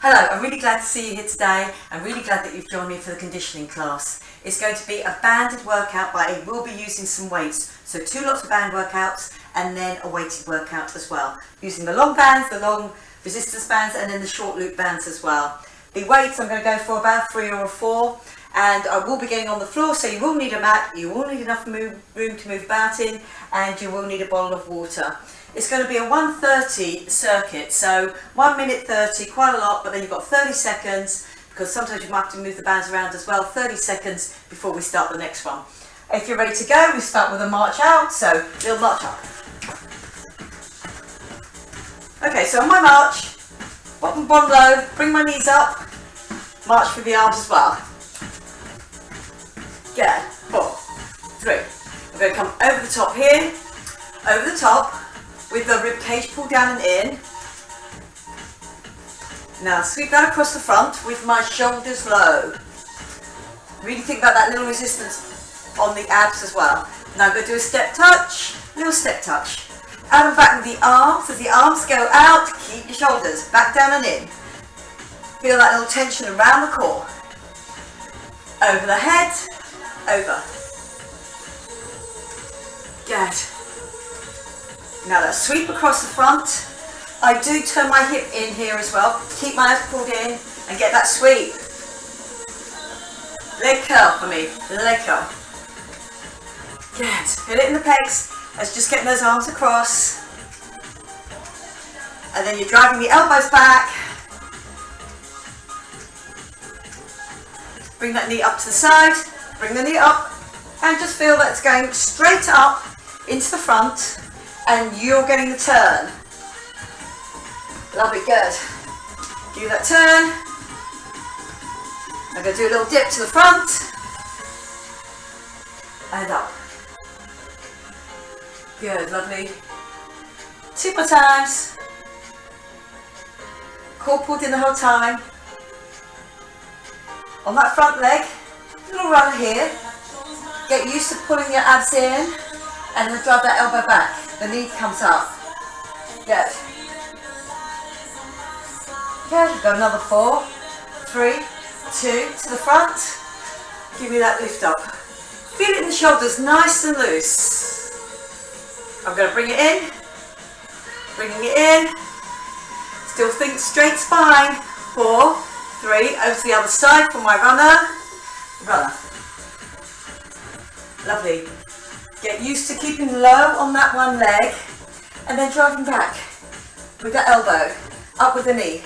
Hello, I'm really glad to see you here today. I'm really glad that you've joined me for the conditioning class. It's going to be a banded workout, but I will be using some weights. So 2 lots of band workouts and then a weighted workout as well. Using the long bands, the long resistance bands, and then the short loop bands as well. The weights I'm going to go for about 3 or 4. And I will be getting on the floor, so you will need a mat, you will need enough room to move about in, and you will need a bottle of water. It's going to be a 1:30 circuit, so 1 minute 30, quite a lot, but then you've got 30 seconds, because sometimes you might have to move the bands around as well, 30 seconds before we start the next one. If you're ready to go, we start with a march out, so we'll march up. Okay, so on my march, bottom low, bring my knees up, march through the arms as well. Good. 4, 3. We're going to come over the top here, over the top, with the rib cage pulled down and in. Now sweep that across the front with my shoulders low. Really think about that little resistance on the abs as well. Now I'm going to do a step touch, little step touch. Out and back with the arms. As the arms go out, keep your shoulders back down and in. Feel that little tension around the core. Over the head. Over. Good. Now let's sweep across the front. I do turn my hip in here as well. Keep my abs pulled in and get that sweep. Leg curl for me. Leg curl. Good. Feel it in the pegs. Let's just get those arms across. And then you're driving the elbows back. Bring that knee up to the side. Bring the knee up and just feel that it's going straight up into the front and you're getting the turn. Lovely, good. Do that turn. I'm going to do a little dip to the front and up. Good, lovely. 2 more times. Core pulled in the whole time. On that front leg, little run here. Get used to pulling your abs in and then drive that elbow back. The knee comes up. Good. Good. Go another 4, 3, 2 to the front. Give me that lift up. Feel it in the shoulders, nice and loose. I'm going to bring it in. Bringing it in. Still think straight spine. 4, 3. Over to the other side for my runner. Runner. Lovely. Get used to keeping low on that one leg and then driving back with that elbow, up with the knee.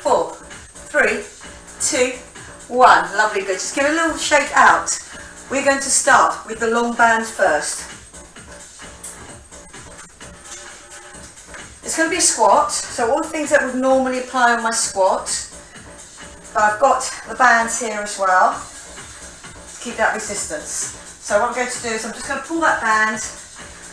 4, 3, 2, 1. Lovely, good. Just give it a little shake out. We're going to start with the long band first. It's going to be a squat, so all the things that would normally apply on my squat. But I've got the bands here as well to keep that resistance. So what I'm going to do is I'm just going to pull that band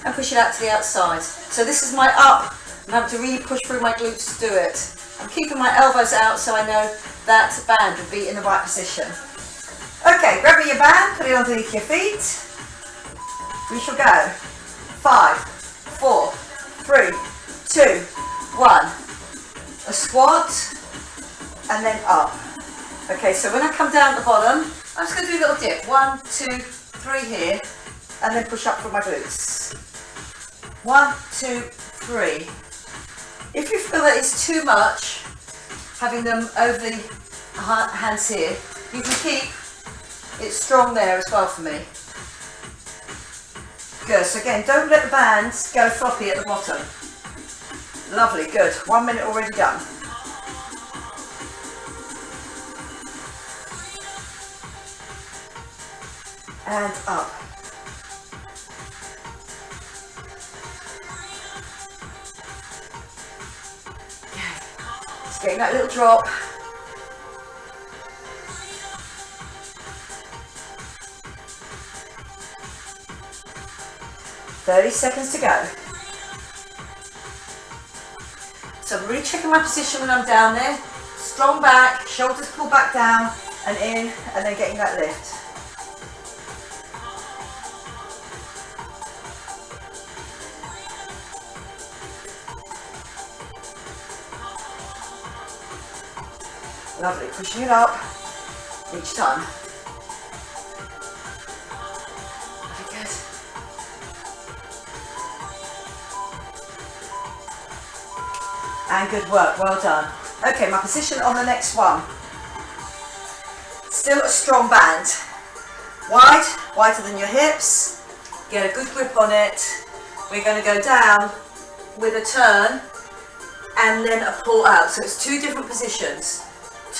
and push it out to the outside. So this is my up. I'm having to really push through my glutes to do it. I'm keeping my elbows out so I know that band will be in the right position. Okay, grab your band, put it underneath your feet. We shall go. 5, 4, 3, 2, 1. A squat and then up. Okay, so when I come down at the bottom, I'm just going to do a little dip. 1, 2, 3 here, and then push up from my glutes. 1, 2, 3. If you feel that it's too much, having them over the hands here, you can keep it strong there as well for me. Good, so again, don't let the bands go floppy at the bottom. Lovely, good. 1 minute already done. And up. Okay. Just getting that little drop. "30 seconds to go." So I'm really checking my position when I'm down there. Strong back, shoulders pull back down and in, and then getting that lift. Lovely, pushing it up each time. Very good. And good work, well done. Okay, my position on the next one. Still a strong band. Wide, wider than your hips. Get a good grip on it. We're going to go down with a turn and then a pull out. So it's two different positions.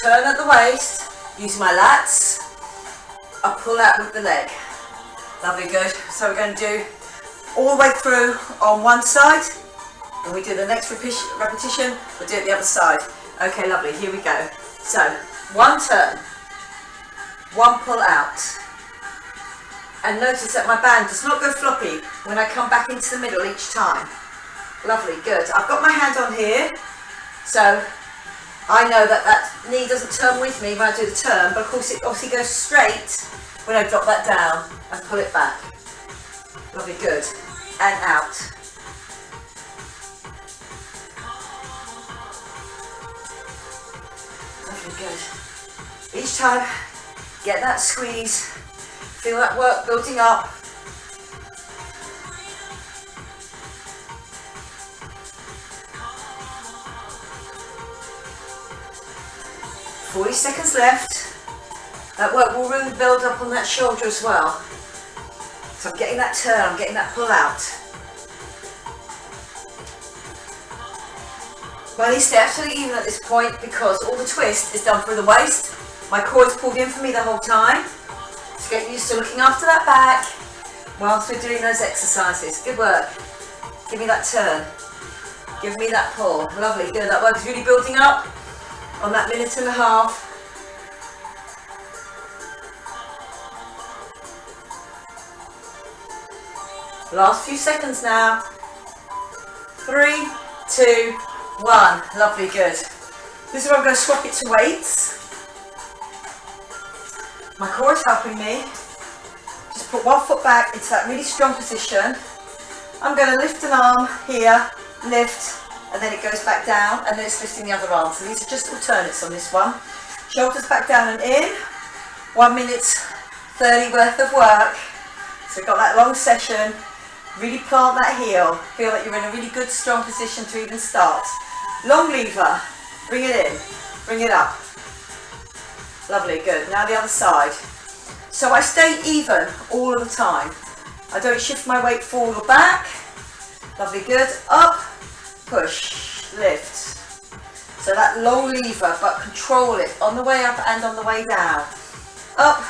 Turn at the waist, using my lats. A pull out with the leg. Lovely, good. So we're going to do all the way through on one side. And we do the next repetition, we'll do it the other side. Okay, lovely, here we go. So, one turn, one pull out. And notice that my band does not go floppy when I come back into the middle each time. Lovely, good. I've got my hand on here, so I know that that knee doesn't turn with me when I do the turn, but of course it obviously goes straight when I drop that down and pull it back. Lovely, good. And out. Lovely, good. Each time, get that squeeze, feel that work building up. "40 seconds left." That work will really build up on that shoulder as well. So I'm getting that turn, I'm getting that pull out. My knees stay absolutely even at this point because all the twist is done through the waist. My core is pulled in for me the whole time. So get used to looking after that back whilst we're doing those exercises. Good work. Give me that turn. Give me that pull. Lovely, good. That work is really building up on that minute and a half. Last few seconds now. 3, 2, 1. Lovely, good. This is where I'm going to swap it to weights. My core is helping me. Just put one foot back into that really strong position. I'm going to lift an arm here, lift, and then it goes back down, and then it's lifting the other arm. So these are just alternates on this one. Shoulders back down and in. 1 minute 30 worth of work. So we've got that long session. Really plant that heel. Feel that you're in a really good, strong position to even start. Long lever. Bring it in. Bring it up. Lovely, good. Now the other side. So I stay even all of the time. I don't shift my weight forward or back. Lovely, good. Up, push, lift. So that long lever, but control it on the way up and on the way down. Up,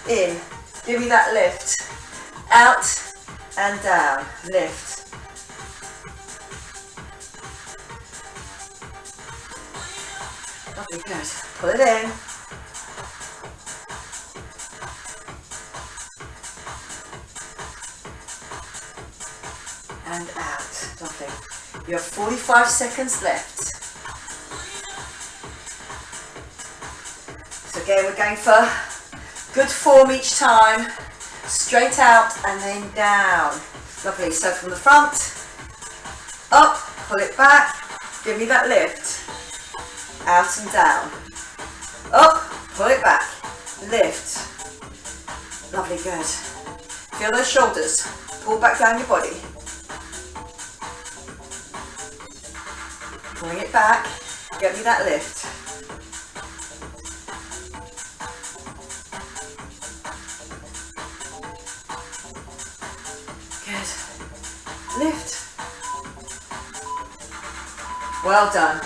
in. Give me that lift. Out and down. Lift. Lovely, good. Pull it in. And out. Lovely. You have 45 seconds left. So again, we're going for good form each time. Straight out and then down. Lovely. So from the front, up, pull it back, give me that lift. Out and down. Up, pull it back, lift. Lovely, good. Feel those shoulders. Pull back down your body. Bring it back, get me that lift. Good. Lift. Well done.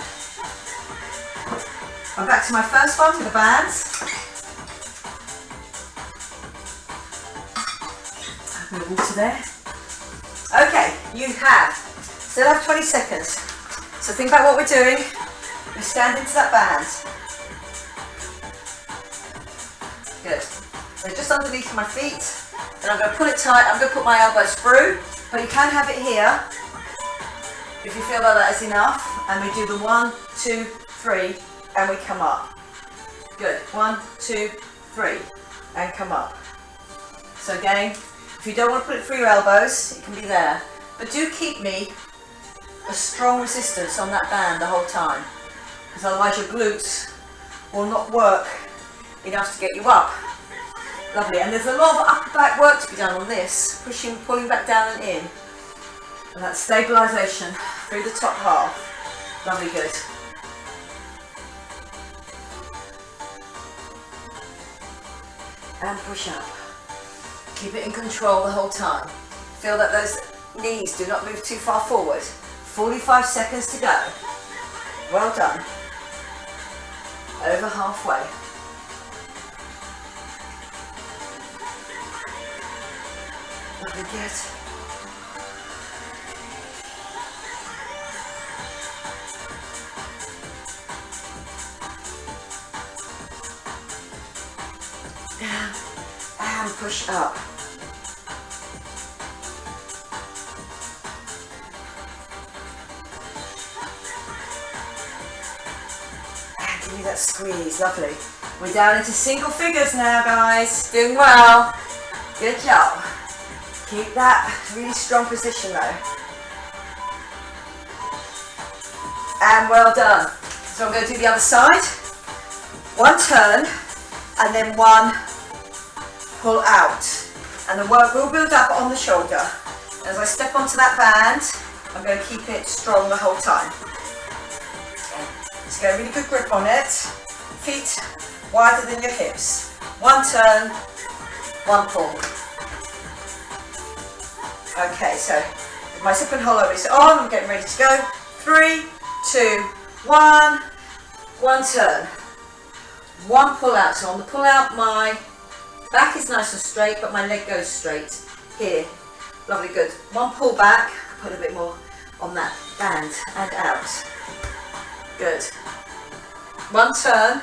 I'm back to my first one with the bands. Have my water there. Okay, still have 20 seconds. So think about what we're doing. We stand into that band. Good. So just underneath my feet. And I'm going to pull it tight. I'm going to put my elbows through. But you can have it here if you feel that is enough. And we do the 1, 2, 3, and we come up. Good. 1, 2, 3, and come up. So again, if you don't want to put it through your elbows, it can be there. But do keep me a strong resistance on that band the whole time, because otherwise your glutes will not work enough to get you up. Lovely, and there's a lot of upper back work to be done on this, pushing, pulling back down and in. And that's stabilisation through the top half. Lovely, good. And push up. Keep it in control the whole time. Feel that those knees do not move too far forward. 45 seconds to go. Well done. Over halfway. Lovely, good. Down and push up. And give me that squeeze, lovely. We're down into single figures now, guys. Doing well. Good job. Keep that really strong position though. And well done. So I'm going to do the other side. One turn and then one pull out. And the work will build up on the shoulder. As I step onto that band, I'm going to keep it strong the whole time. So get a really good grip on it. Feet wider than your hips. One turn, one pull. Okay, so my zip and hollow is on, I'm getting ready to go. 3, 2, 1, one turn, one pull out. So on the pull out, my back is nice and straight, but my leg goes straight here. Lovely, good. One pull back, put a bit more on that band and out. Good. One turn,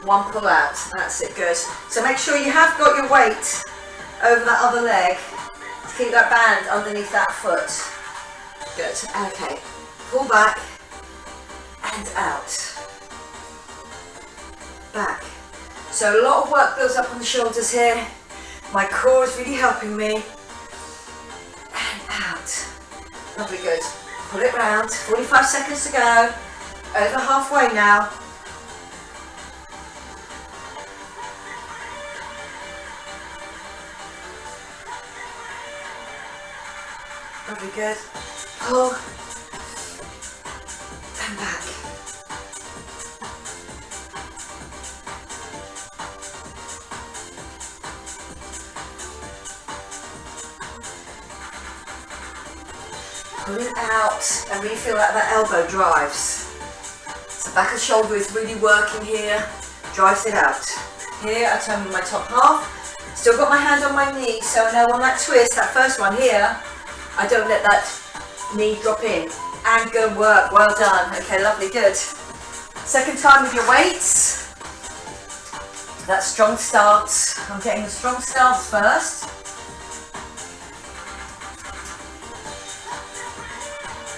one pull out. That's it, good. So make sure you have got your weight over that other leg. Keep that band underneath that foot. Good. Okay. Pull back and out. Back. So a lot of work builds up on the shoulders here. My core is really helping me. And out. Lovely, good. Pull it round. 45 seconds to go. Over halfway now. Lovely, good. Pull and back. Pull it out and really feel like that elbow drives. So back of the shoulder is really working here, drives it out. Here I turn with my top half. Still got my hand on my knee, so I know on that twist, that first one here, I don't let that knee drop in. And good work, well done. Okay, lovely, good. Second time with your weights. That strong start. I'm getting the strong starts first.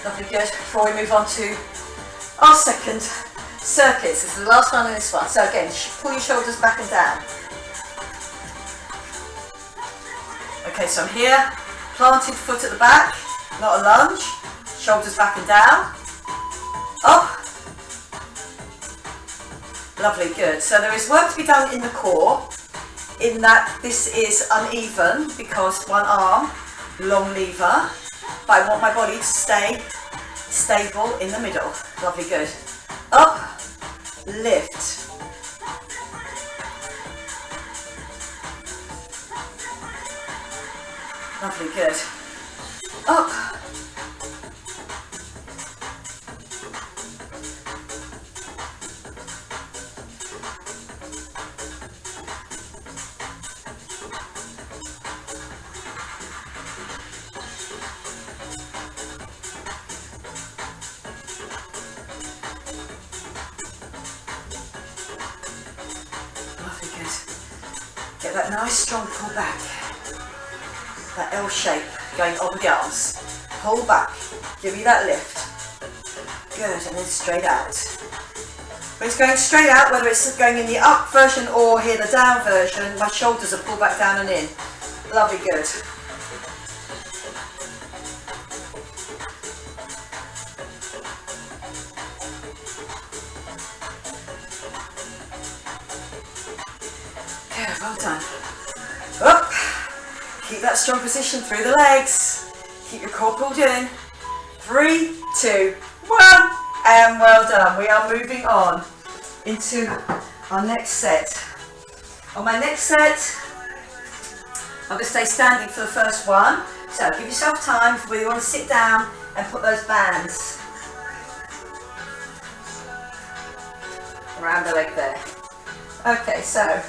Lovely, good. Before we move on to our second circuits. This is the last one in this one. So again, pull your shoulders back and down. Okay, so I'm here. Planted foot at the back, not a lunge. Shoulders back and down. Up. Lovely, good. So there is work to be done in the core, in that this is uneven because one arm, long lever, but I want my body to stay stable in the middle. Lovely, good. Up, lift. Lovely, good. Up. Lovely, good. Get that nice strong pull back. That L shape going over the arms. Pull back. Give me that lift. Good, and then straight out. When it's going straight out, whether it's going in the up version or here the down version, my shoulders are pulled back down and in. Lovely, good. Well done. Up. Keep that strong position through the legs. Keep your core pulled in. 3, 2, 1. And well done. We are moving on into our next set. On my next set, I'm going to stay standing for the first one. So give yourself time whether you want to sit down and put those bands around the leg there. Okay, so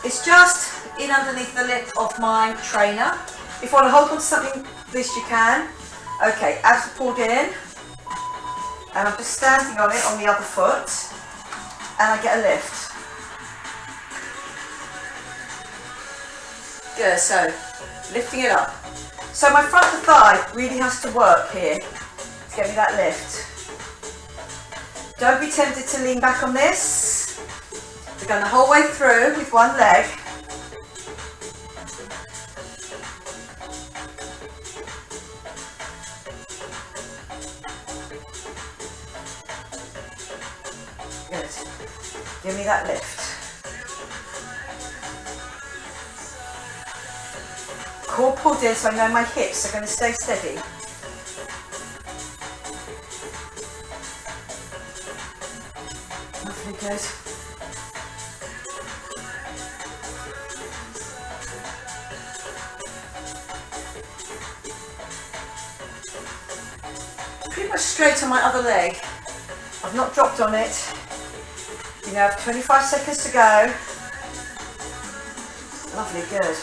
it's just in underneath the lip of my trainer. If you want to hold on to something this you can. Okay, abs are pulled in and I'm just standing on it on the other foot and I get a lift. Good, so lifting it up. So my front of the thigh really has to work here to get me that lift. Don't be tempted to lean back on this. We're going the whole way through with one leg. Good. Give me that lift. Core pulled in so I know my hips are going to stay steady. Lovely, good. Pretty much straight on my other leg. I've not dropped on it. You now have 25 seconds to go. Lovely, good.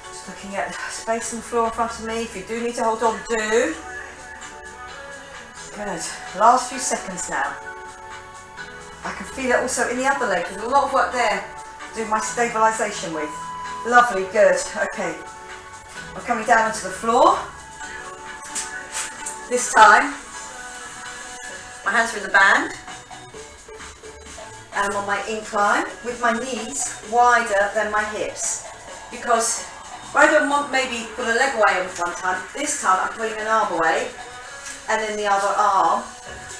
Just looking at space on the floor in front of me. If you do need to hold on, do. Good. Last few seconds now. I can feel it also in the other leg. There's a lot of work there to do my stabilisation with. Lovely, good. Okay. I'm coming down onto the floor. This time, my hands are in the band. And I'm on my incline with my knees wider than my hips. Because I don't want maybe put a leg away on one time. This time I'm putting an arm away and then the other arm.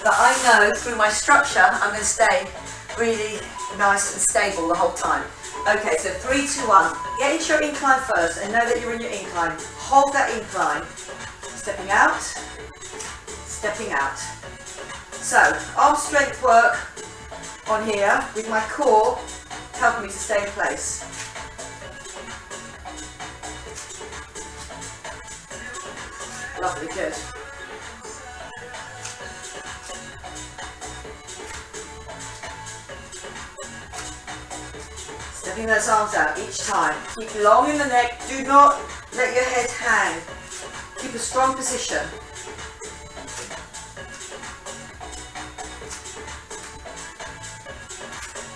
That I know through my structure I'm going to stay really nice and stable the whole time. Okay, so 3, 2, 1. Get into your incline first and know that you're in your incline. Hold that incline. Stepping out, stepping out. So, arm strength work on here with my core helping me to stay in place. Lovely, good. Stepping those arms out each time. Keep long in the neck. Do not let your head hang. Keep a strong position.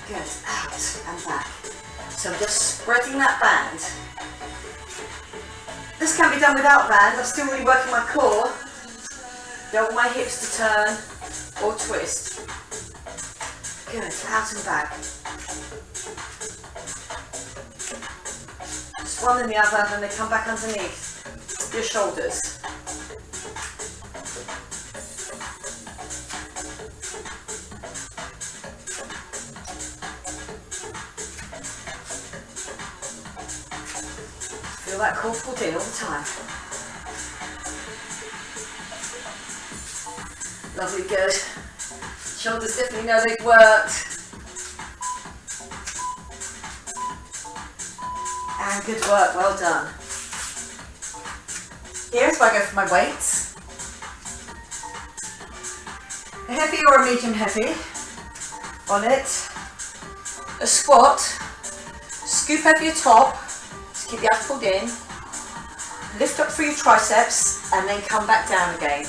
Good. Out and back. So I'm just spreading that band. This can be done without band. I'm still really working my core. Don't want my hips to turn or twist. Good. Out and back. One and the other, and then they come back underneath your shoulders. Feel that core pulled in all the time. Lovely, good. Shoulders definitely know they've worked. And good work, well done. Here's where I go for my weights. A heavy or a medium heavy on it. A squat. Scoop over your top to keep the abs pulled in. Lift up through your triceps and then come back down again.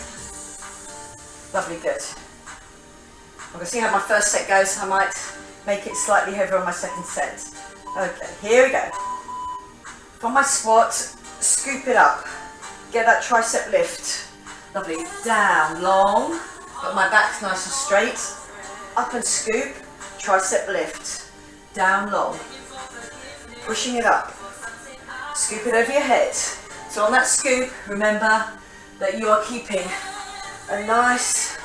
Lovely, good. I'm going to see how my first set goes. I might make it slightly heavier on my second set. Okay, here we go. From my squat, scoop it up. Get that tricep lift. Lovely. Down, long. Got my back's nice and straight. Up and scoop. Tricep lift. Down, long. Pushing it up. Scoop it over your head. So on that scoop, remember that you are keeping a nice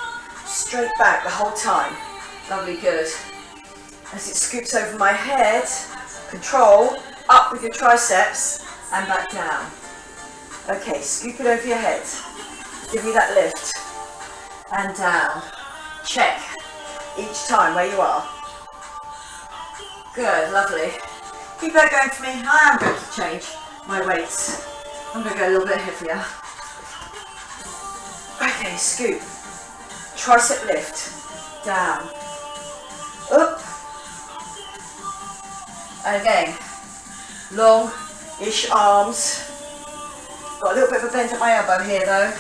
straight back the whole time. Lovely, good. As it scoops over my head, control, up with your triceps and back down. Okay, scoop it over your head. Give me that lift. And down. Check each time where you are. Good, lovely. Keep that going for me. I am going to change my weights. I'm going to go a little bit heavier. Okay, scoop. Tricep lift. Down. Up. And again. Long-ish arms. Got a little bit of a bend at my elbow here though.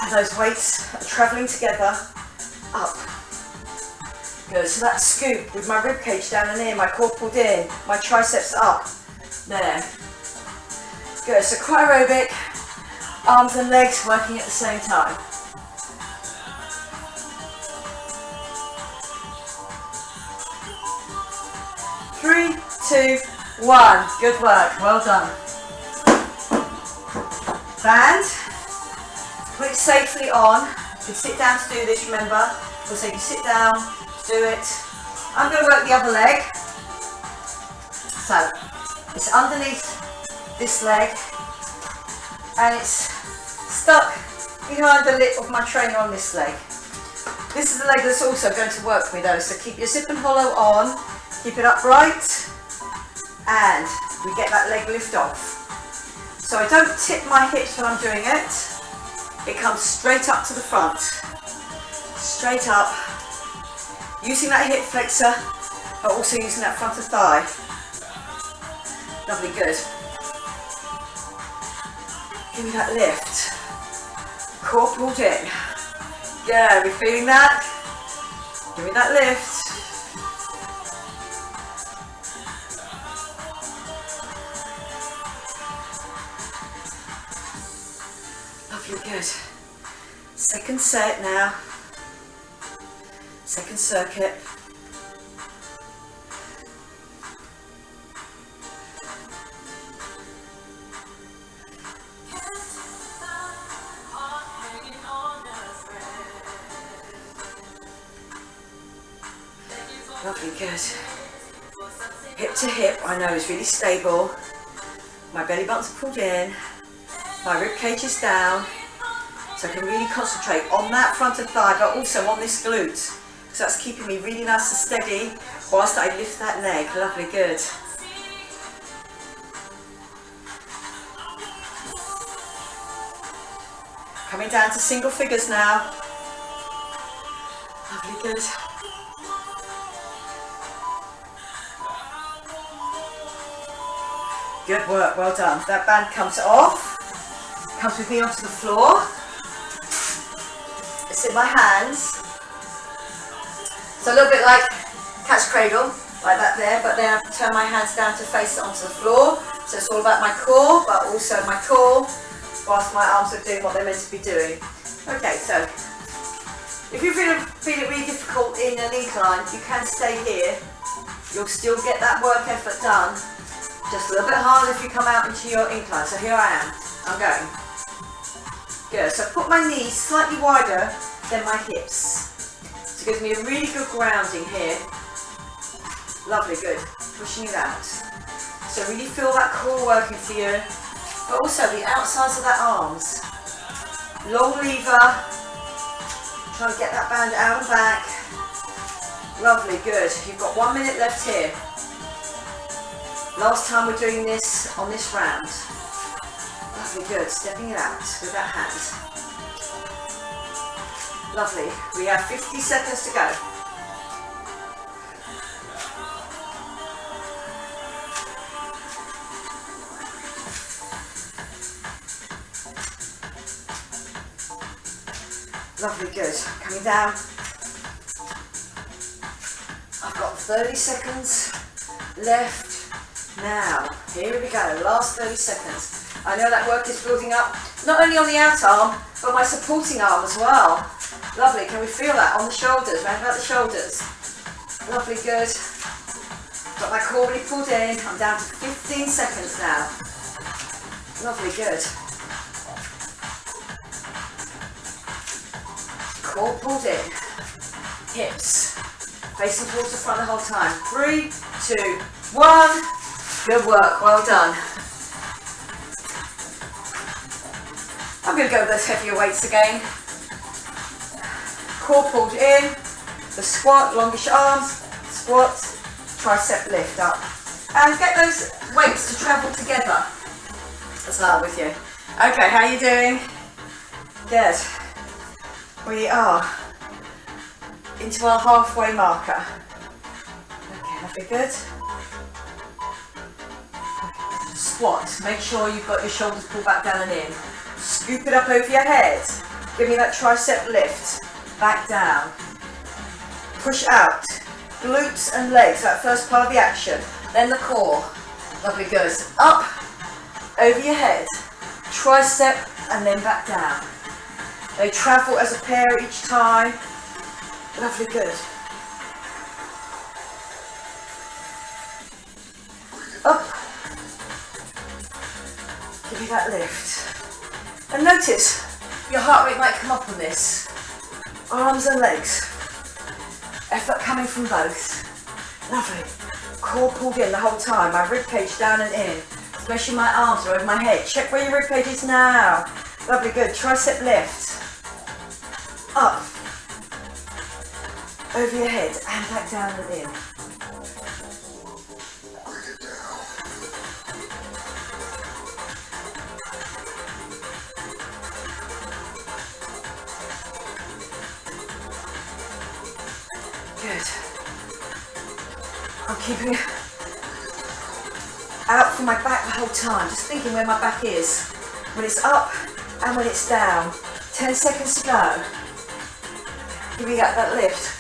And those weights are travelling together. Up. Good, so that scoop with my rib cage down in here, my core pulled in, my triceps up. There. Good, so quite aerobic. Arms and legs working at the same time. Three, 2, 1. Good work, well done. Band. Put it safely on. You can sit down to do this, remember. We'll say you sit down, do it. I'm going to work the other leg. So, it's underneath this leg and it's stuck behind the lip of my trainer on this leg. This is the leg that's also going to work for me though, so keep your zip and hollow on, keep it upright, and we get that leg lift off. So I don't tip my hips when I'm doing it. It comes straight up to the front. Straight up. Using that hip flexor, but also using that front of thigh. Lovely, good. Give me that lift. Core pulled in. Yeah, we feeling that? Give me that lift. Lovely, good. Second set now. Second circuit. Lovely, good. Hip to hip, I know is really stable. My belly button's pulled in. My rib cage is down. So I can really concentrate on that front of thigh, but also on this glute. So that's keeping me really nice and steady whilst I lift that leg. Lovely, good. Coming down to single figures now. Lovely, good. Good work, well done. That band comes off, comes with me onto the floor. It's in my hands. So a little bit like catch cradle, like that there, but then I turn my hands down to face it onto the floor. So it's all about my core, but also my core, whilst my arms are doing what they're meant to be doing. Okay, so if you feel it really difficult in an incline, you can stay here. You'll still get that work effort done. Just a little bit harder if you come out into your incline. So here I am. I'm going. Good. So put my knees slightly wider than my hips. So it gives me a really good grounding here. Lovely, good. Pushing it out. So really feel that core working for you, but also the outsides of that arms. Long lever. Try to get that band out and back. Lovely, good. You've got 1 minute left here. Last time we're doing this on this round. Lovely, good. Stepping it out with that hand. Lovely. We have 50 seconds to go. Lovely, good. Coming down. I've got 30 seconds left. Now, here we go, last 30 seconds. I know that work is building up, not only on the out arm, but my supporting arm as well. Lovely, can we feel that on the shoulders, round about the shoulders? Lovely, good. Got my core really pulled in. I'm down to 15 seconds now. Lovely, good. Core pulled in. Hips facing towards the front the whole time. 3, 2, 1. Good work, well done. I'm going to go with those heavier weights again. Core pulled in. The squat, longish arms, squat, tricep lift up. And get those weights to travel together. That's not with you. Okay, how are you doing? Good. We are into our halfway marker. Okay, that'll be good. Squat. Make sure you've got your shoulders pulled back down and in. Scoop it up over your head. Give me that tricep lift. Back down. Push out. Glutes and legs, that first part of the action. Then the core. Lovely, goes up, over your head. Tricep and then back down. They travel as a pair each time. Lovely, good. Up. Give me that lift. And notice your heart rate might come up on this. Arms and legs. Effort coming from both. Lovely. Core pulled in the whole time. My rib cage down and in. Especially my arms are over my head. Check where your rib cage is now. Lovely, good. Tricep lift. Up. Over your head and back down and in. Good. I'm keeping it out from my back the whole time, just thinking where my back is. When it's up and when it's down. 10 seconds to go. Give me that lift.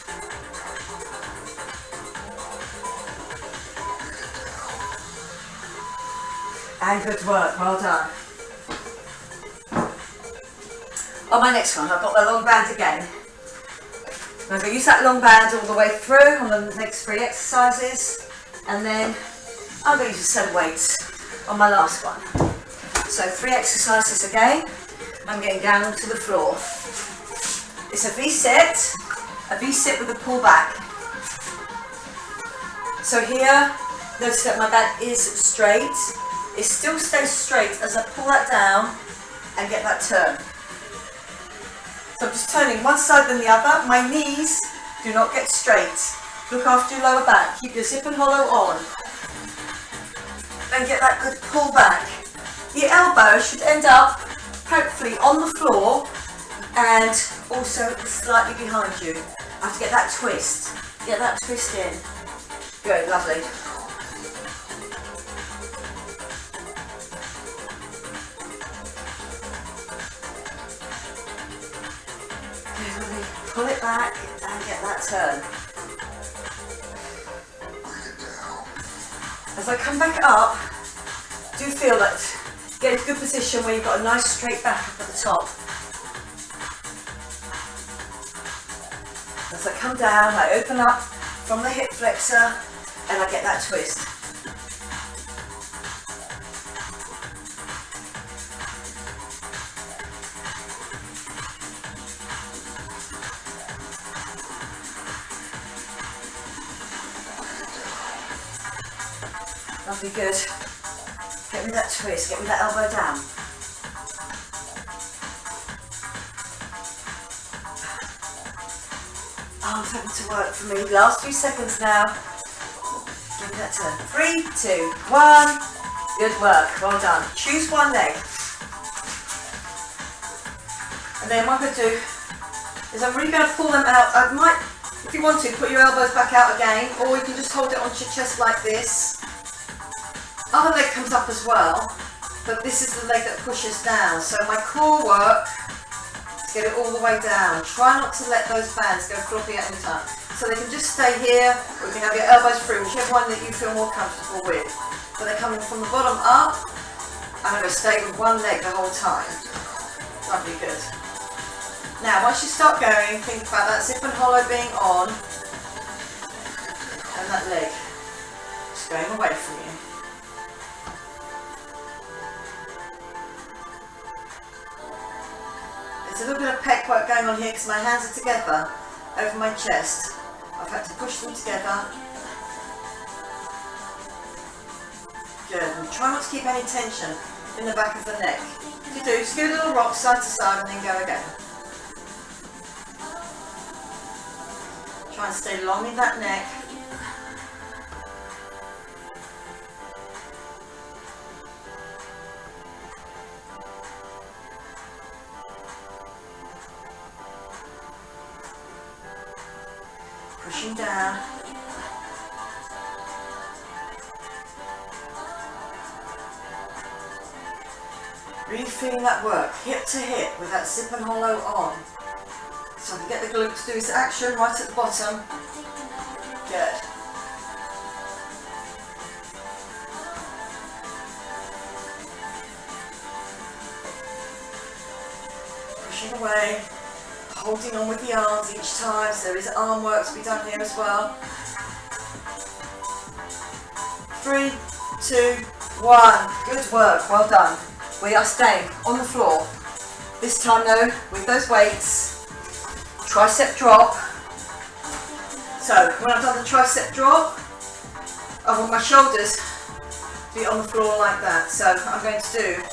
And good work, well done. On my next one, I've got the long band again. I'm going to use that long band all the way through on the next 3 exercises, and then I'm going to use the same weights on my last one. So 3 exercises again. I'm getting down onto the floor. It's a V-sit with a pull back. So here, notice that my back is straight. It still stays straight as I pull that down and get that turn. So I'm just turning one side then the other. My knees do not get straight. Look after your lower back. Keep your zip and hollow on. And get that good pull back. Your elbow should end up hopefully on the floor and also slightly behind you. I have to get that twist. Get that twist in. Good, lovely. Pull it back and get that turn. As I come back up, do feel that get a good position where you've got a nice straight back up at the top. As I come down, I open up from the hip flexor and I get that twist. Lovely, good. Get me that twist, get me that elbow down. Arms having to work for me. Last few seconds now. Give me that turn. 3, 2, 1. Good work, well done. Choose one leg. And then what I'm going to do is I'm really going to pull them out. I might, if you want to, put your elbows back out again, or you can just hold it onto your chest like this. Other leg comes up as well, but this is the leg that pushes down. So my core work is get it all the way down. Try not to let those bands go floppy at any time. So they can just stay here, or you can have your elbows free, whichever one that you feel more comfortable with. But they're coming from the bottom up, and I'm going to stay with one leg the whole time. Lovely, good. Now, once you start going, think about that zip and hollow being on, and that leg just going away from you. There's a little bit of pec work going on here because my hands are together over my chest. I've had to push them together. Good. And try not to keep any tension in the back of the neck. If you do, just give a little rock side to side and then go again. Try and stay long in that neck. Pushing down. Really feeling that work, hip to hip with that zip and hollow on. So I can get the glutes to do this action right at the bottom. Good. Pushing away, holding on with the arms each time, so there is arm work to be done here as well. 3, 2, 1. Good work, well done. We are staying on the floor. This time though, with those weights, tricep drop. So when I've done the tricep drop, I want my shoulders to be on the floor like that. So I'm going to do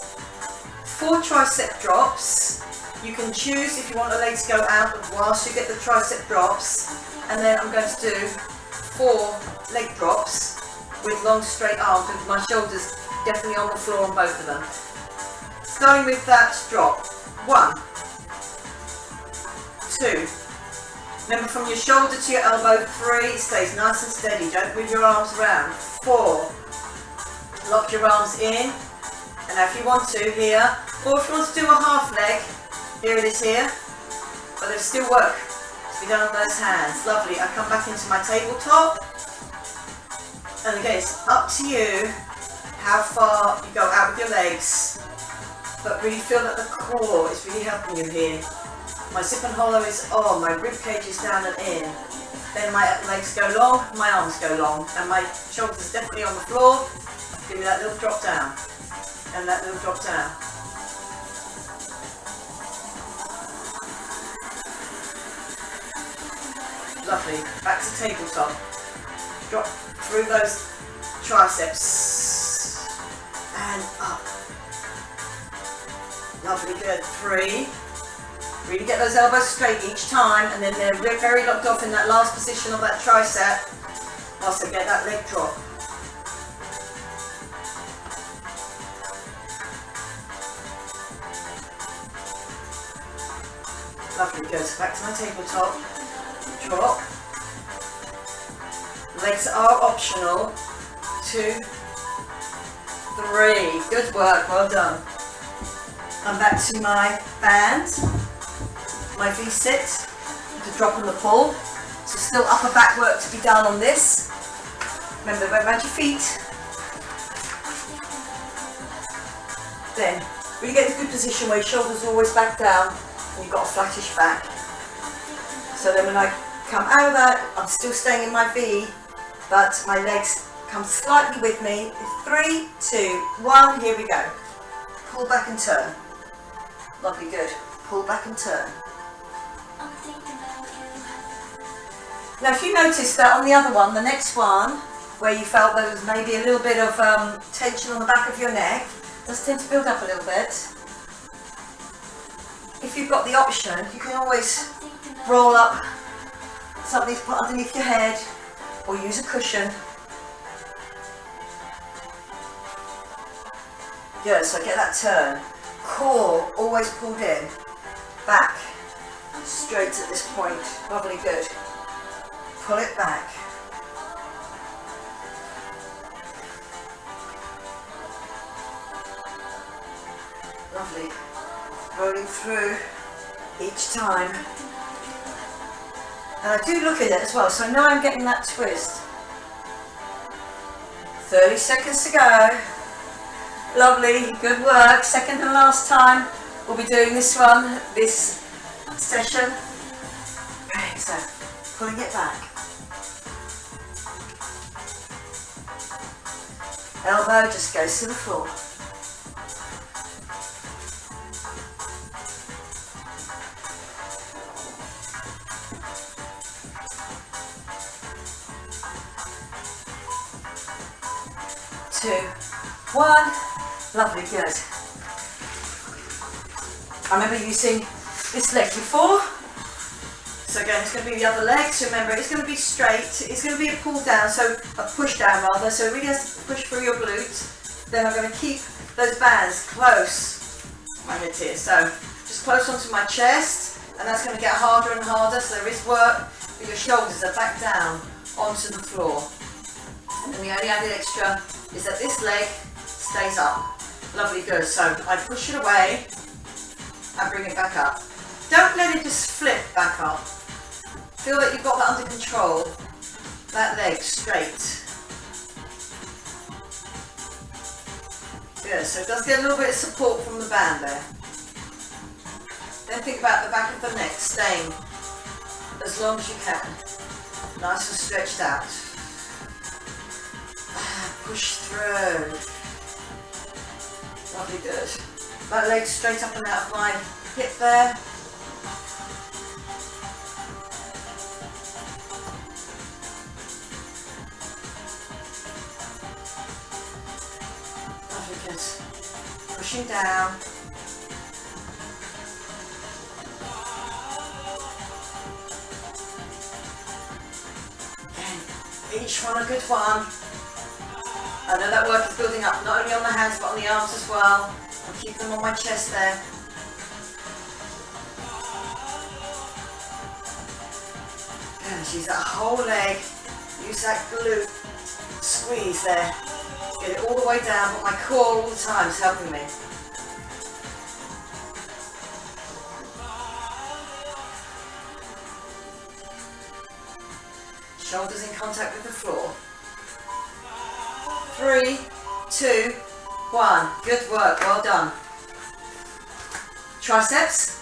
4 tricep drops. You can choose if you want the leg to go out whilst you get the tricep drops. And then I'm going to do 4 leg drops with long straight arms with my shoulders definitely on the floor on both of them. Starting with that drop. 1, 2. Remember, from your shoulder to your elbow. 3. It stays nice and steady. Don't move your arms around. 4. Lock your arms in. And now if you want to here, or if you want to do a half leg, here it is here. But there's still work to be done on those hands. Lovely. I come back into my tabletop. And again, it's up to you how far you go out with your legs. But really feel that the core is really helping you here. My zip and hollow is on, my rib cage is down and in. Then my legs go long, my arms go long, and my shoulders are definitely on the floor. Give me that little drop down, and that little drop down. Lovely, back to tabletop. Drop through those triceps, and up. Lovely, good. 3. Really get those elbows straight each time, and then they're very locked off in that last position of that tricep. Also get that leg drop. Lovely, good. Back to my tabletop. Drop. Legs are optional. 2, 3. Good work, well done. I'm back to my band, my V-sit, to drop and the pull. So still upper back work to be done on this. Remember, don't around your feet. Then, really get a good position where your shoulders are always back down and you've got a flattish back. So then when I come out of that, I'm still staying in my V, but my legs come slightly with me. 3, 2, 1, here we go. Pull back and turn. Lovely, good. Pull back and turn. Now if you notice that on the other one, the next one, where you felt there was maybe a little bit of tension on the back of your neck, does tend to build up a little bit. If you've got the option, you can always roll up something to put underneath your head, or use a cushion. Good, so get that turn. Core always pulled in, back, straight at this point. Lovely, good. Pull it back. Lovely. Rolling through each time. And I do look at it as well, so I know I'm getting that twist. 30 seconds to go. Lovely, good work. Second and last time we'll be doing this one, this session. Okay, so pulling it back. Elbow just goes to the floor. 2, 1. Lovely, good. I remember using this leg before. So again, it's going to be the other leg. So remember, it's going to be straight. It's going to be a pull down, so a push down rather. So it really has to push through your glutes. Then I'm going to keep those bands close. My head here. So just close onto my chest, and that's going to get harder and harder. So there is work, but your shoulders are back down onto the floor. And then the only added extra is that this leg stays up. Lovely, good. So I push it away and bring it back up. Don't let it just flip back up. Feel that you've got that under control. That leg straight. Good, so it does get a little bit of support from the band there. Then think about the back of the neck staying as long as you can. Nice and stretched out. Push through. Lovely, good. That leg straight up and out of my hip there. Lovely, good. Pushing down. Again, each one a good one. I know that work is building up not only on the hands but on the arms as well. I'll keep them on my chest there. And use that whole leg, use that glute squeeze there. Get it all the way down, but my core all the time is helping me. Shoulders in contact with the floor. 3, 2, 1. Good work, well done. Triceps.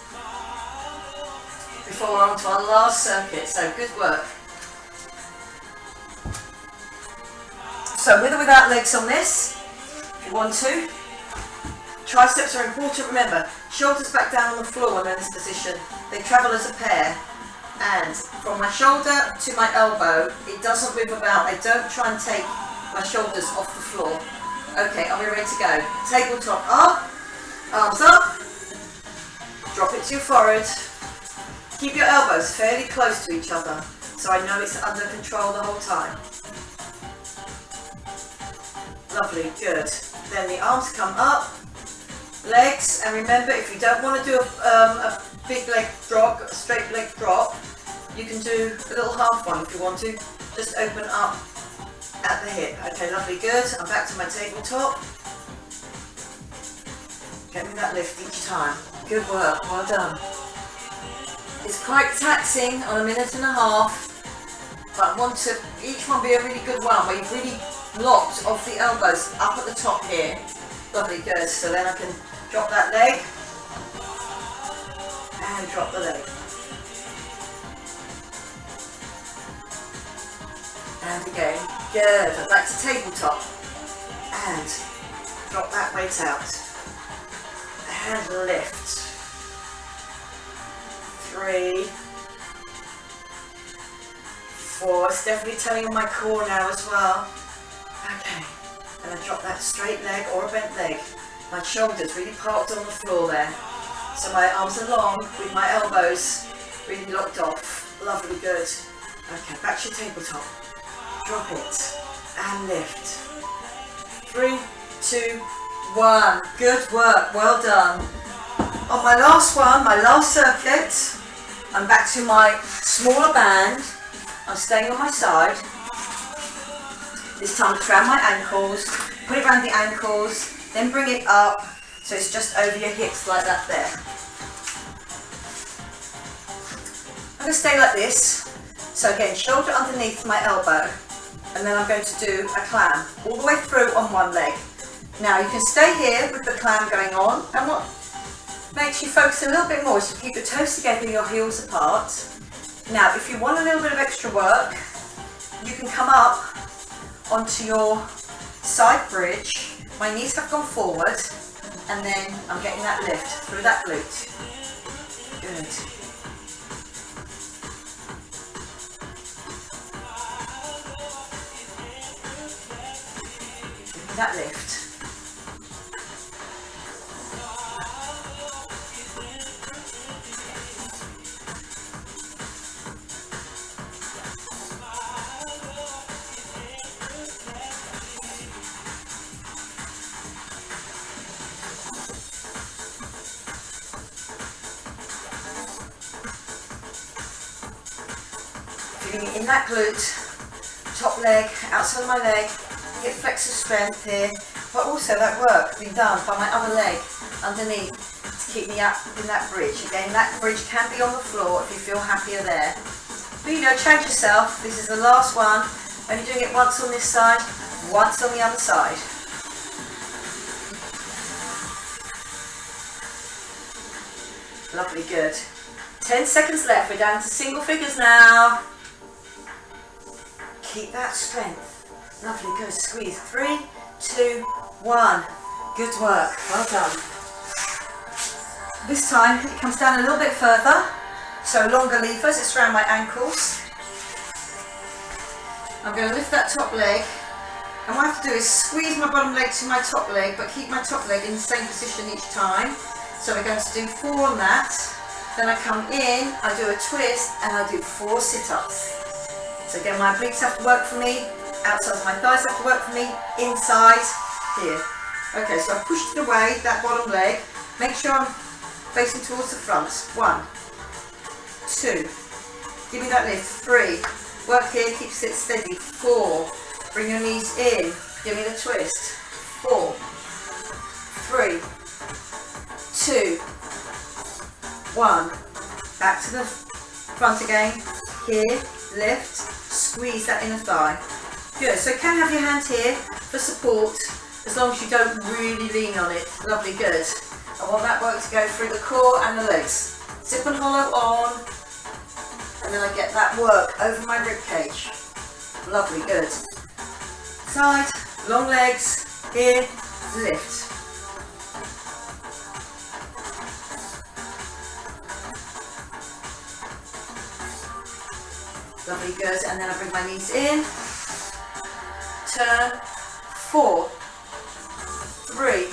Before we're on to our last circuit, so good work. So with or without legs on this, if you want to. Triceps are important, remember, shoulders back down on the floor when they're in this position. They travel as a pair. And from my shoulder to my elbow, it doesn't move about. I don't try and take my shoulders off the floor. Okay, are we ready to go? Tabletop up, arms up, drop it to your forehead. Keep your elbows fairly close to each other, so I know it's under control the whole time. Lovely, good. Then the arms come up, legs, and remember if you don't want to do a big leg drop, a straight leg drop, you can do a little half one if you want to. Just open up at the hip. Okay, lovely, good. I'm back to my tabletop. Get me that lift each time. Good work, well done. It's quite taxing on a minute and a half, but I want to each one be a really good one where you've really locked off the elbows up at the top here. Lovely, good. So then I can drop that leg and drop the leg. And again, good. Back to tabletop and drop that weight out and lift. 3, 4. It's definitely telling on my core now as well. Okay, and I drop that straight leg or a bent leg. My shoulders really parked on the floor there. So my arms are long with my elbows really locked off. Lovely, good. Okay, back to your tabletop. Drop it and lift. 3, 2, 1. Good work, well done. On my last one, my last circuit, I'm back to my smaller band. I'm staying on my side. This time it's around my ankles. Put it around the ankles, then bring it up so it's just over your hips like that there. I'm going to stay like this. So again, shoulder underneath my elbow. And then I'm going to do a clam all the way through on one leg. Now you can stay here with the clam going on, and what makes you focus a little bit more is to keep your toes together, your heels apart. Now if you want a little bit of extra work, you can come up onto your side bridge. My knees have gone forward, and then I'm getting that lift through that glute. Good. me that lift. Feeling it in that glute, top leg, outside of my leg, get flexor strength here, but also that work being done by my other leg underneath to keep me up in that bridge. Again, that bridge can be on the floor if you feel happier there. But you know, change yourself. This is the last one. Only doing it once on this side, once on the other side. Lovely, good. 10 seconds left. We're down to single figures now. Keep that strength. Lovely, good. Squeeze. 3, 2, 1. Good work. Well done. This time it comes down a little bit further. So longer levers. It's around my ankles. I'm going to lift that top leg. And what I have to do is squeeze my bottom leg to my top leg, but keep my top leg in the same position each time. So we're going to do 4 on that. Then I come in, I do a twist, and I do 4 sit-ups. So again, my obliques have to work for me, outside of my thighs have to work for me, inside, here. Okay, so I've pushed it away, that bottom leg. Make sure I'm facing towards the front. 1, 2, give me that lift. 3, work here, keep it steady. 4, bring your knees in, give me the twist. 4, 3, 2, 1, back to the front again, here, lift, squeeze that inner thigh. Good, so you can have your hand here for support, as long as you don't really lean on it. Lovely, good. I want that work to go through the core and the legs. Zip and hollow on, and then I get that work over my rib cage. Lovely, good. Side, long legs, here, lift. Lovely, good, and then I bring my knees in, turn, 4, 3,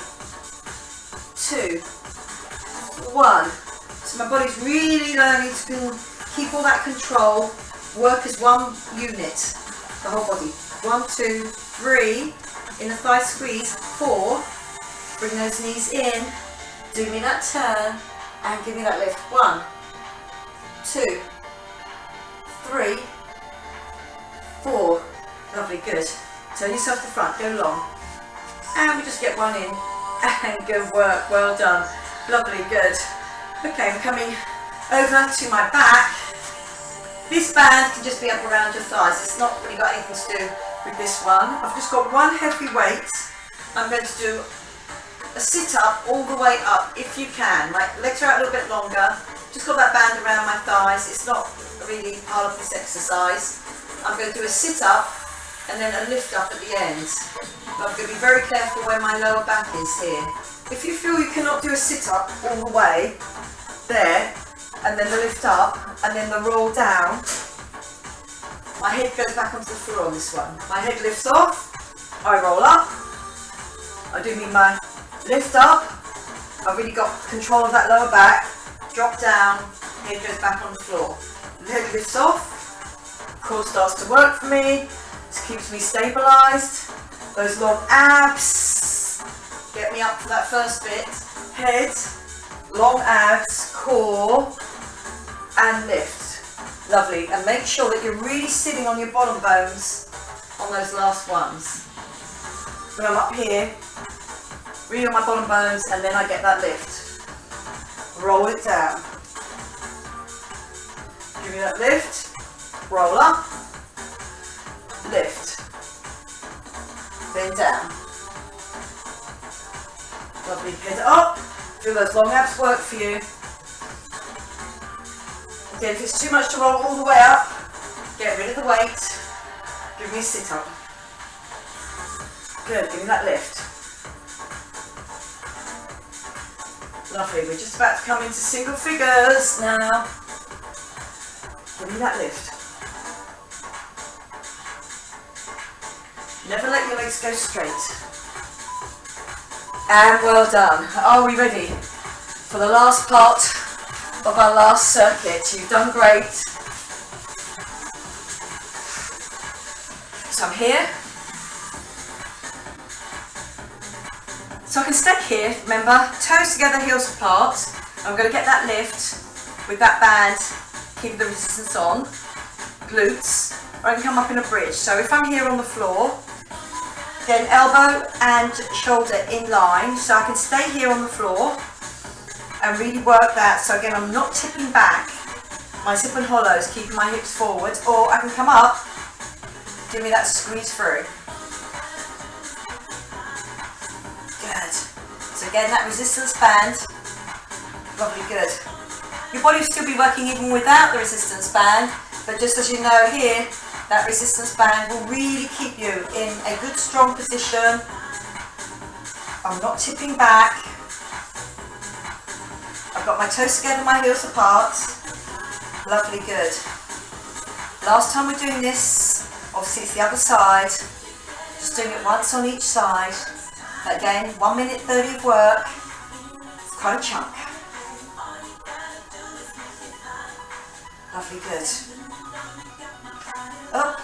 2, 1. So my body's really learning to keep all that control, work as one unit, the whole body. 1, 2, 3, inner thigh squeeze, 4, bring those knees in, do me that turn, and give me that lift. 1, 2, 3, 4. Lovely, good. Turn yourself to front, go long. And we just get one in. And good work, well done. Lovely, good. Okay, we're coming over to my back. This band can just be up around your thighs. It's not really got anything to do with this one. I've just got one heavy weight. I'm going to do a sit-up all the way up if you can. My legs are out a little bit longer. Just got that band around my thighs. It's not really part of this exercise. I'm going to do a sit-up and then a lift up at the end. But I'm going to be very careful where my lower back is here. If you feel you cannot do a sit-up all the way there, and then the lift up, and then the roll down, my head goes back onto the floor on this one. My head lifts off, I roll up, I do my lift up, I've really got control of that lower back, drop down, head goes back on the floor. The head lifts off, core starts to work for me, this keeps me stabilised, those long abs, get me up for that first bit, head, long abs, core, and lift. Lovely, and make sure that you're really sitting on your bottom bones on those last ones. When I'm up here, really on my bottom bones, and then I get that lift. Roll it down. Give me that lift, roll up, lift, then down. Lovely, head up, feel those long abs work for you. Again, if it's too much to roll all the way up, get rid of the weight, give me a sit up. Good, give me that lift. Lovely, we're just about to come into single figures now. Give me that lift. Never let your legs go straight. And well done. Are we ready for the last part of our last circuit? You've done great. So I'm here. So I can stay here, remember, toes together, heels apart. I'm going to get that lift with that band, keep the resistance on, glutes, or I can come up in a bridge. So if I'm here on the floor, then elbow and shoulder in line, so I can stay here on the floor and really work that. So again, I'm not tipping back, my zip and hollows, keeping my hips forward, or I can come up, give me that squeeze through. Good. So again, that resistance band, lovely, good. Your body will still be working even without the resistance band, but just as you know here, that resistance band will really keep you in a good strong position. I'm not tipping back. I've got my toes together, my heels apart. Lovely, good. Last time we're doing this, obviously it's the other side. Just doing it once on each side. Again, 1 minute 30 of work. It's quite a chunk. Lovely, good. Up.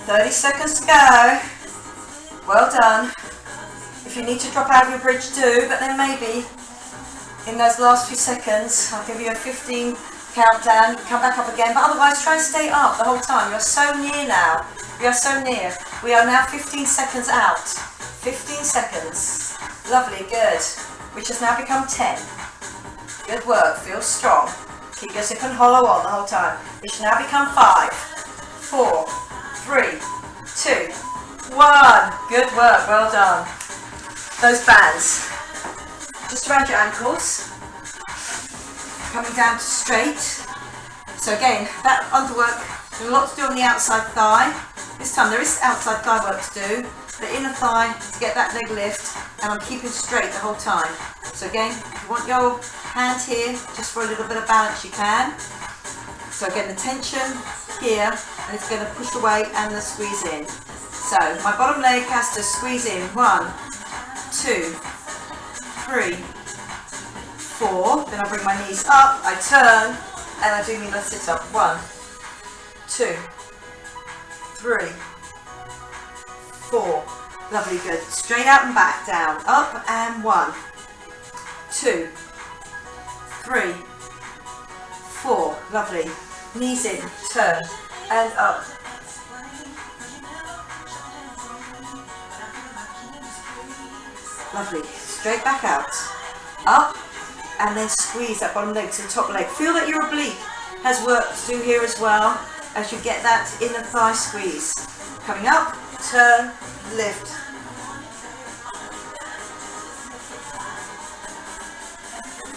30 seconds to go. Well done. If you need to drop out of your bridge, do, but then maybe in those last few seconds, I'll give you a 15 countdown. You can come back up again, but otherwise try and stay up the whole time. You're so near now. We are so near. We are now 15 seconds out. 15 seconds. Lovely, good. Which has now become 10. Good work, feel strong. Keep your zip and hollow on the whole time. It should now become 5, 4, 3, 2, 1. Good work, well done. Those bands, just around your ankles, coming down to straight. So again, that underwork, there's a lot to do on the outside thigh. This time there is outside thigh work to do. The inner thigh to get that leg lift, and I'm keeping straight the whole time. So again, if you want your hand here, just for a little bit of balance, you can. So again, the tension here, and it's going to push away and the squeeze in. So my bottom leg has to squeeze in. 1, 2, 3, 4. Then I bring my knees up, I turn, and I do my sit up. 1, 2, 3, 4. Lovely, good. Straight out and back, down, up, and 1, 2, 3, 4. Lovely. Knees in, turn, and up. Lovely. Straight back out. Up, and then squeeze that bottom leg to the top leg. Feel that your oblique has work to do here as well, as you get that inner thigh squeeze. Coming up, turn, lift.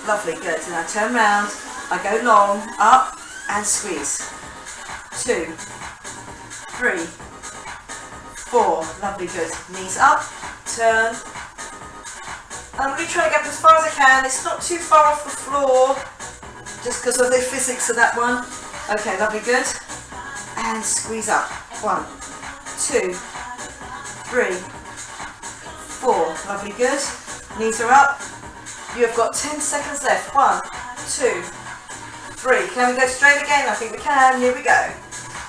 Lovely, good. Now turn round, I go long, up, and squeeze. 2, 3, 4. Lovely, good. Knees up, turn. I'm really trying to get as far as I can. It's not too far off the floor, just because of the physics of that one. Okay, lovely, good. And squeeze up. 1, 2, 3, 4. Lovely, good. Knees are up. You have got 10 seconds left. 1, 2, 3. Can we go straight again? I think we can. Here we go.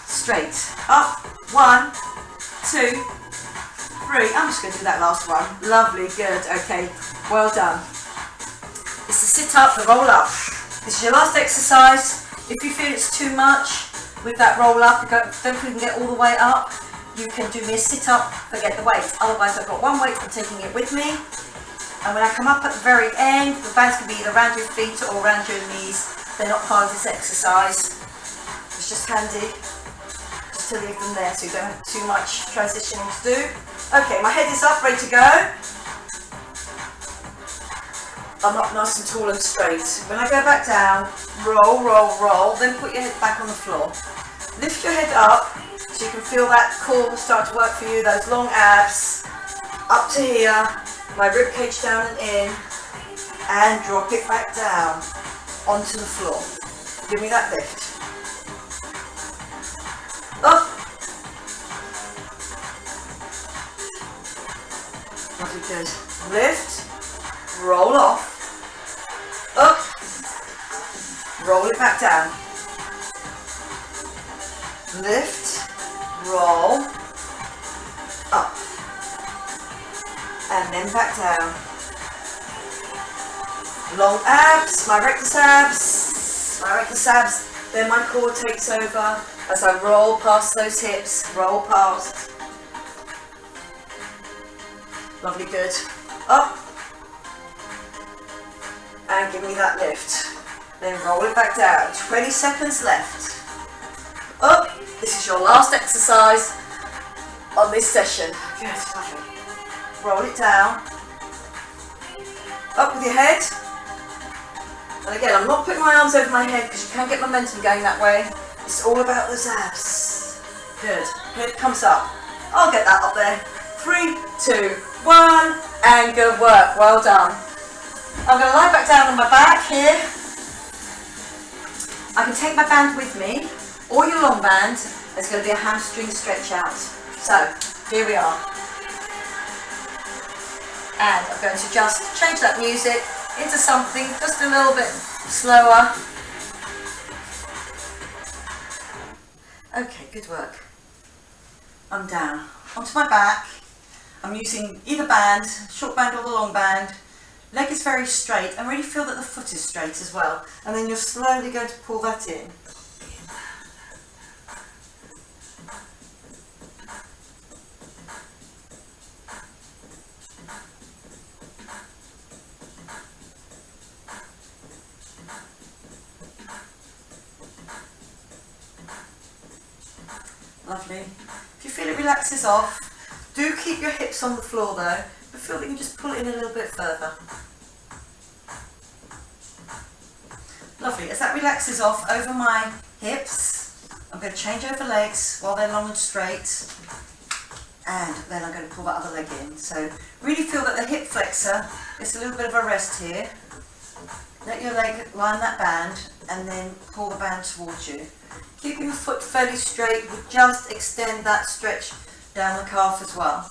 Straight. Up. 1, 2, 3. I'm just going to do that last one. Lovely, good. Okay, well done. It's the sit up, the roll up. This is your last exercise. If you feel it's too much with that roll up, don't think you can get all the way up, you can do me a sit up, forget the weight. Otherwise, I've got one weight, I'm taking it with me. And when I come up at the very end, the bands can be either around your feet or around your knees. They're not part of this exercise. It's just handy just to leave them there so you don't have too much transitioning to do. Okay, my head is up, ready to go. I'm up nice and tall and straight. When I go back down, roll, roll, roll, then put your head back on the floor. Lift your head up so you can feel that core start to work for you, those long abs. Up to here, my rib cage down and in, and drop it back down onto the floor. Give me that lift. Up. Lovely, good. Lift, roll off, up, roll it back down. Lift, roll, up, and then back down. Long abs, my rectus abs, then my core takes over as I roll past those hips, roll past. Lovely, good. Up, and give me that lift. Then roll it back down. 20 seconds left. Up, this is your last exercise on this session. Good, lovely. Roll it down. Up with your head. And again, I'm not putting my arms over my head because you can get momentum going that way. It's all about those abs. Good. Head comes up. I'll get that up there. 3, 2, 1, and good work. Well done. I'm going to lie back down on my back here. I can take my band with me, or your long band. There's going to be a hamstring stretch out. So, here we are. And I'm going to just change that music into something just a little bit slower. Okay, good work. I'm down onto my back. I'm using either band, short band or the long band. Leg is very straight, and really feel that the foot is straight as well. And then you're slowly going to pull that in. Lovely. If you feel it relaxes off, do keep your hips on the floor though, but feel that you can just pull it in a little bit further. Lovely. As that relaxes off over my hips, I'm going to change over legs while they're long and straight, and then I'm going to pull that other leg in. So really feel that the hip flexor gets a little bit of a rest here. Let your leg lie on that band and then pull the band towards you. Keeping the foot fairly straight, we'll just extend that stretch down the calf as well.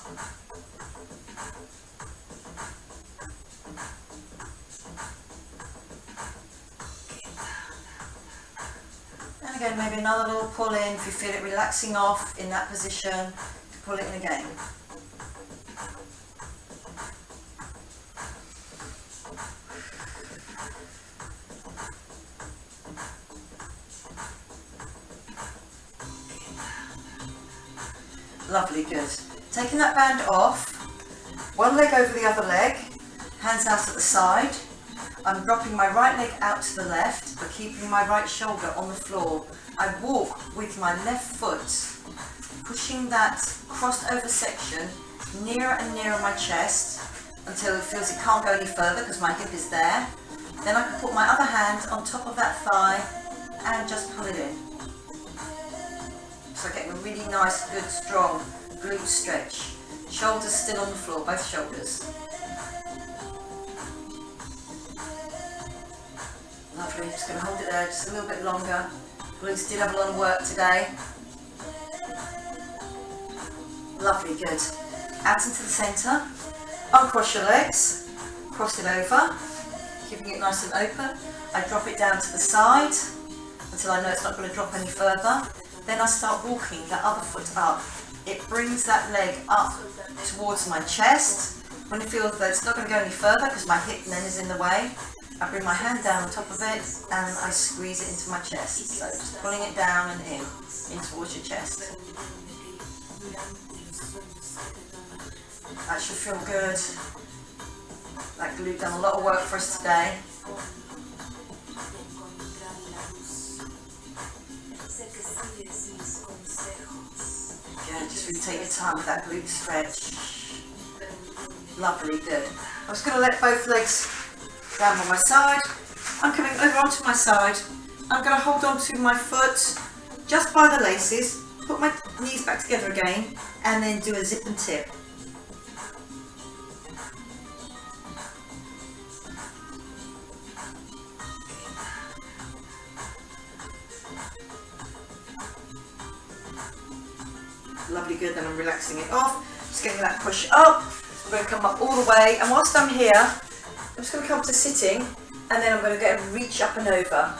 And again, maybe another little pull in if you feel it relaxing off in that position, pull it in again. Lovely, good. Taking that band off, one leg over the other leg, hands out at the side. I'm dropping my right leg out to the left, but keeping my right shoulder on the floor. I walk with my left foot, pushing that crossed over section nearer and nearer my chest until it feels it can't go any further because my hip is there. Then I can put my other hand on top of that thigh and just pull it in. So getting a really nice, good, strong glute stretch. Shoulders still on the floor, both shoulders. Lovely, just going to hold it there just a little bit longer. Glutes did have a lot of work today. Lovely, good. Out into the centre. Uncross your legs. Cross it over. Keeping it nice and open. I drop it down to the side until I know it's not going to drop any further. Then I start walking that other foot up. It brings that leg up towards my chest. When it feels that it's not going to go any further because my hip then is in the way, I bring my hand down on top of it and I squeeze it into my chest. So just pulling it down and in towards your chest. That should feel good. That glute done a lot of work for us today. Yeah, just really take your time with that glute stretch. Lovely, good. I'm just going to let both legs down on my side. I'm coming over onto my side. I'm going to hold on to my foot just by the laces, put my knees back together again, and then do a zip and tip. Lovely, good. Then I'm relaxing it off. Just getting that push up, I'm going to come up all the way, and whilst I'm here, I'm just going to come to sitting, and then I'm going to go and reach up and over.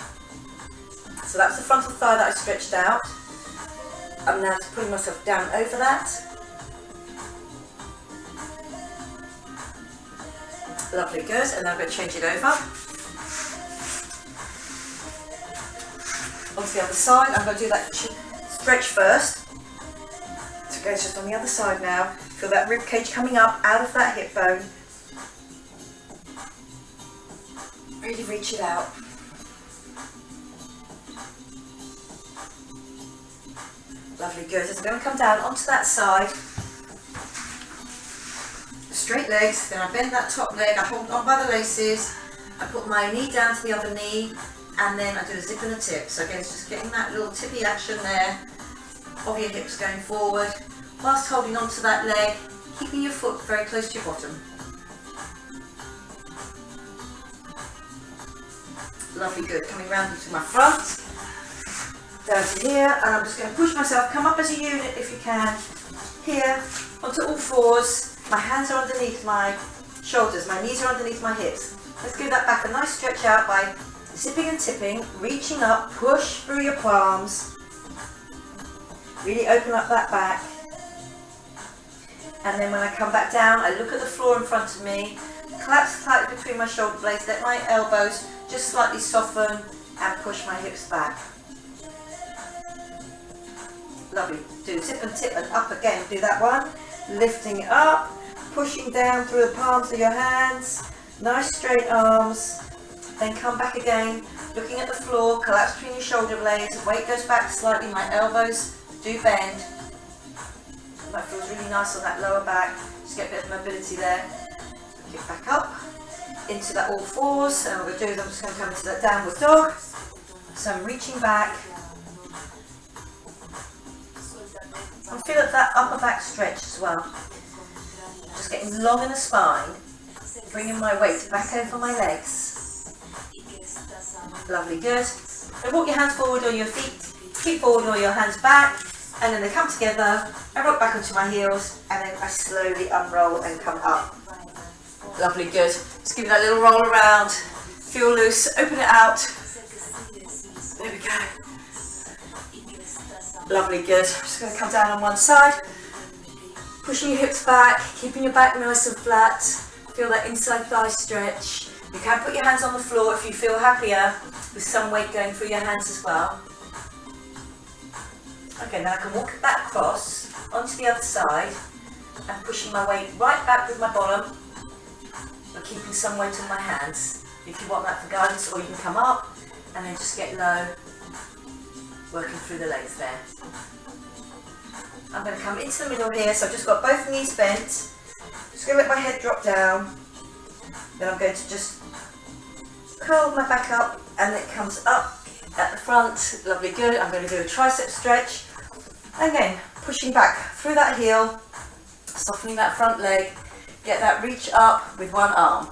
So that's the frontal thigh that I stretched out. I'm now just putting myself down over that. Lovely, good, and then I'm going to change it over. Onto the other side, I'm going to do that stretch first. So it goes just on the other side now. Feel that rib cage coming up out of that hip bone. Really reach it out. Lovely, good. As I'm going to come down onto that side, straight legs, then I bend that top leg, I hold on by the laces, I put my knee down to the other knee, and then I do a zip and a tip. So again, it's just getting that little tippy action there of your hips going forward, whilst holding on to that leg, keeping your foot very close to your bottom. Lovely, good. Coming round into my front, down to here, and I'm just going to push myself, come up as a unit if you can, here, onto all fours. My hands are underneath my shoulders, my knees are underneath my hips. Let's give that back a nice stretch out by zipping and tipping, reaching up, push through your palms, really open up that back. And then when I come back down, I look at the floor in front of me, collapse slightly between my shoulder blades, let my elbows just slightly soften and push my hips back. Lovely. Do tip and up again. Do that one. Lifting it up, pushing down through the palms of your hands. Nice straight arms. Then come back again, looking at the floor, collapse between your shoulder blades. Weight goes back slightly. My elbows do bend. That feels really nice on that lower back. Just get a bit of mobility there. Get back up into that all fours. And what we're going to do is I'm just going to come into that downward dog. So I'm reaching back. And feel that upper back stretch as well. Just getting long in the spine. Bringing my weight back over my legs. Lovely, good. Then walk your hands forward on your feet. Keep forward or your hands back. And then they come together. I rock back onto my heels. And then I slowly unroll and come up. Lovely, good. Just give it that little roll around. Feel loose. Open it out. There we go. Lovely, good. I'm just going to come down on one side. Pushing your hips back. Keeping your back nice and flat. Feel that inside thigh stretch. You can put your hands on the floor if you feel happier with some weight going through your hands as well. Okay, now I can walk that across onto the other side and pushing my weight right back with my bottom, but keeping some weight on my hands. If you want that for guidance, or you can come up and then just get low, working through the legs there. I'm going to come into the middle here, so I've just got both knees bent. Just going to let my head drop down. Then I'm going to just curl my back up, and it comes up at the front. Lovely, good. I'm going to do a tricep stretch. Again, pushing back through that heel, softening that front leg. Get that reach up with one arm.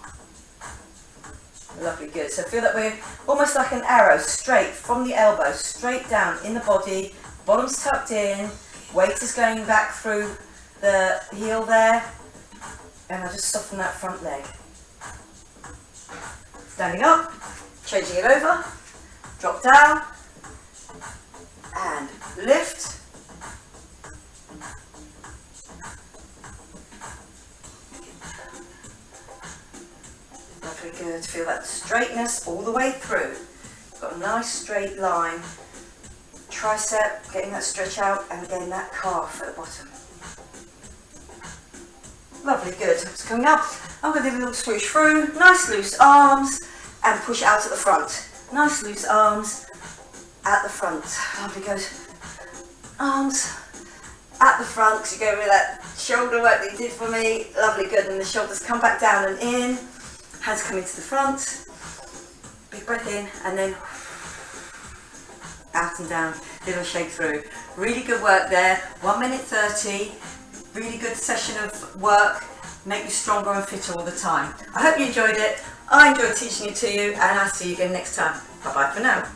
Lovely, good. So feel that we're almost like an arrow, straight from the elbow, straight down in the body. Bottom's tucked in. Weight is going back through the heel there. And I just soften that front leg. Standing up, changing it over, drop down, and lift. Lovely, good. Feel that straightness all the way through. Got a nice straight line. Tricep, getting that stretch out, and again that calf at the bottom. Lovely, good. It's coming up. I'm going to do a little swoosh through. Nice loose arms and push out at the front. Nice loose arms at the front. Lovely, good. Arms at the front, because you go with that shoulder work that you did for me. Lovely, good. And the shoulders come back down and in. Hands come into the front. Big breath in and then out and down. Little shake through. Really good work there. 1 minute 30. Really good session of work. Make you stronger and fitter all the time. I hope you enjoyed it. I enjoyed teaching it to you, and I'll see you again next time. Bye bye for now.